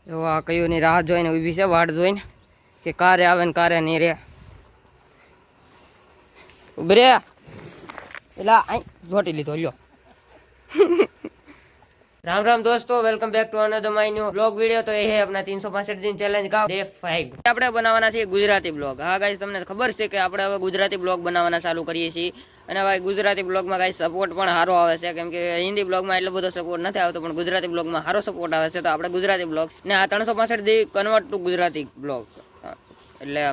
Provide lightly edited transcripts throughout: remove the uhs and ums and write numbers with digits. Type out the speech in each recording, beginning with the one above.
જો આ કયુંની રાહ જોઈને ઊભી છે, વાટ જોઈને કે કારે આવે ને કારે નહીં રે. ઉભી રે પેલા અહીં જોટી લીધો લ્યો. राम राम दोस्तों, welcome back to another my new blog video. तो ये है अपना 365 दिन चैलेंज का डे 5। આપણે બનાવવાના છે ગુજરાતી બ્લોગ। હા ગાઈસ, તમને ખબર છે કે આપણે હવે ગુજરાતી બ્લોગ બનાવવાના ચાલુ કરીએ છીએ અને ભાઈ ગુજરાતી બ્લોગમાં ગાઈસ સપોર્ટ પણ સારો આવે છે, કેમ કે હિન્દી બ્લોગમાં એટલો બધો સપોર્ટ નથી આવતો, પણ ગુજરાતી બ્લોગમાં સારો સપોર્ટ આવે છે। તો આપણે ગુજરાતી બ્લોગ્સ ને આ 365 દી કન્વર્ટ ટુ ગુજરાતી બ્લોગ, એટલે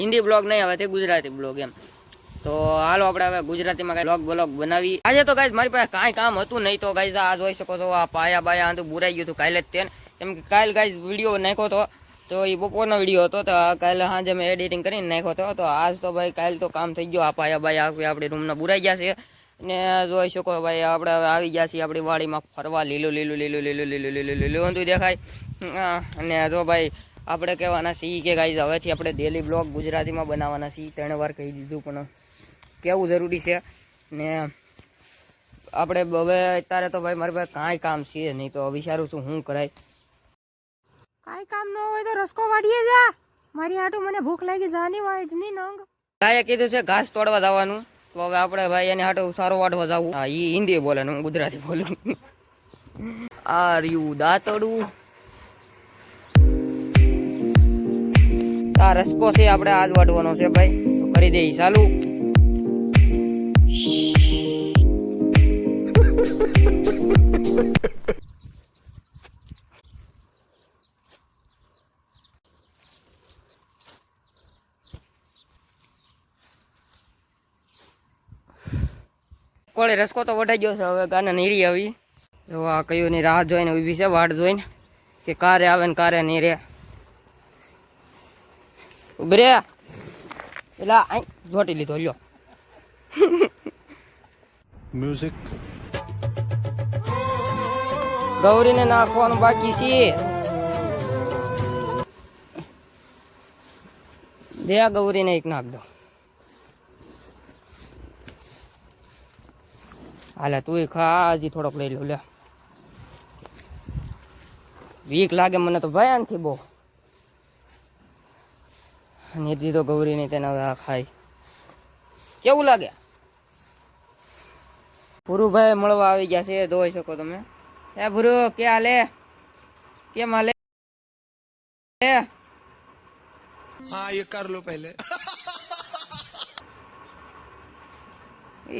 હિન્દી બ્લોગ નહીં આવે તે ગુજરાતી બ્લોગ એમ। તો હાલો આપણે હવે ગુજરાતીમાં કઈ બ્લોગ બનાવી। આજે તો ગાઈસ મારી પાસે કાંઈ કામ હતું નહીં, તો ગાઈસ આ જોઈ શકો છો, આ પાયા બાયા તો બુરાઈ ગયું હતું કાલે જ તે, કેમ કે કાલે ગાઈસ વિડીયો નાખ્યો તો એ બપોરનો વિડીયો હતો, તો કાલે સાંજે મેં એડિટિંગ કરીને નાખ્યો હતો। તો આજ તો ભાઈ કાલે તો કામ થઈ ગયો, આ પાયા બાયા આપણે રૂમના બુરાઈ ગયા છે ને જોઈ શકો ભાઈ આપણે હવે આવી ગયા છીએ આપણી વાડીમાં ફરવા। લીલું લીલું લીલું લીલું લીલું લીલું લીલું લીલું દેખાય। અને જો ભાઈ આપણે કહેવાના છીએ કે ગાઈસ હવેથી આપણે ડેલી બ્લોગ ગુજરાતીમાં બનાવવાના છીએ। 3 વાર કહી દીધું પણ કેવું જરૂરી છે ને આપણે હવે અત્યારે તો ભાઈ મારી પાસે કાંઈ કામ છે નહીં, તો વિચારું છું શું કરાય। કાંઈ કામ ન હોય તો રસ્કો વાડીએ જા, મારી આટું મને ભૂખ લાગી જાની વાઈટ ની નંગ ગાયે કીધું છે ઘાસ તોડવા જવાનું, તો હવે આપણે ભાઈ એને હાટું સારો વાટવા જવું। હા, એ હિન્દી બોલે ને હું ગુજરાતી બોલું। આર યુ દાતડું આ રસ્કો છે આપણે આજ વાટવાનો છે ભાઈ, તો કરી દે ચાલુ। કોળે રસ્કો તો વઢાઈ ગયો છે, હવે ગાને નીરી આવી। જો આ કયુંની રાહ જોઈને ઊભી છે, વાટ જોઈને કે કારે આવે ને કારે નહીં રે। ઉભી રે પેલા અહીં જોટી લીધો લ્યો। મ્યુઝિક ગૌરીને નાખવાનું બાકી છે, દે ગૌરીને એક નાખ દો। હાલે તું ખા, હજી થોડોક લઈ લો લે, વીક લાગે મને તો ભાઈ આનથી બહુ। અને દીધો ગૌરીને, તેને હવે આ ખાય કેવું લાગે। ભુરુભાઈ મળવા આવી ગયા છે, જોઈ શકો તમે। હે ભુરુ, કે હાલે, કેમ હાલે? हाँ ये कर लो पहले।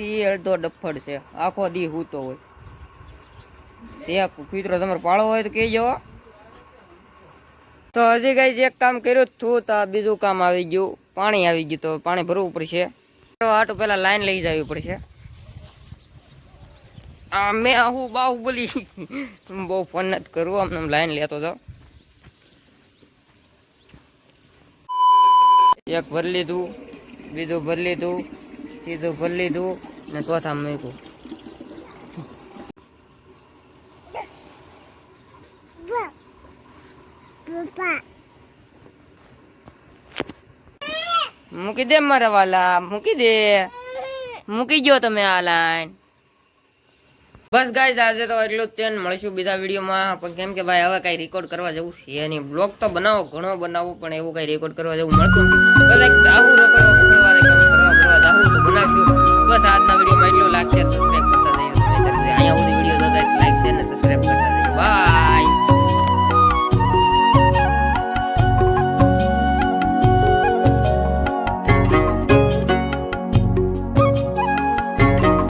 એ અડધો ડફડ છે, આખો દી હૂતો હોય છે। કુતરો તમારે પાળો હોય તો કહેજો। તો હજી ગાઈસ એક કામ કર્યું જ થયું, તો બીજું કામ આવી ગયું, પાણી આવી ગયું, તો પાણી ભરવું પડશે। તો આટલું પેલા લાઈન લઈ જવી પડશે। આ મેં હું બાહુબલી બહુ ફોન નથી કરવું, આમ લાઈન લેતો જાવ। એક ભરી લીધું, બીજું ભરી લીધું, ત્રીજું ભરી લીધું ને ચોથા મૂક્યું। મૂકી દે મારા વાલા, મૂકી દે, મૂકી ગયો તમે આ લાઈન। બસ ગાઈસ આજે તો એટલું જ તેન, મળીશું બીજા વિડીયોમાં। પણ કેમ કે ભાઈ હવે કઈ રેકોર્ડ કરવા જવું છે નહીં, બ્લોગ તો બનાવો ઘણો બનાવો, પણ એવું કઈ રેકોર્ડ કરવા જવું મળતું બસ એક ચાહું રખડવા પકડવા ફરવા જાહું તો બનાવશું। બસ આજના વિડીયોમાં એટલું લાગશે, સબસ્ક્રાઈબ કરતા જઈએ, અહીંયા સુધી વિડીયો જોતા લાઈક શેર ને સબસ્ક્રાઈબ કરતા જઈએ। બાય।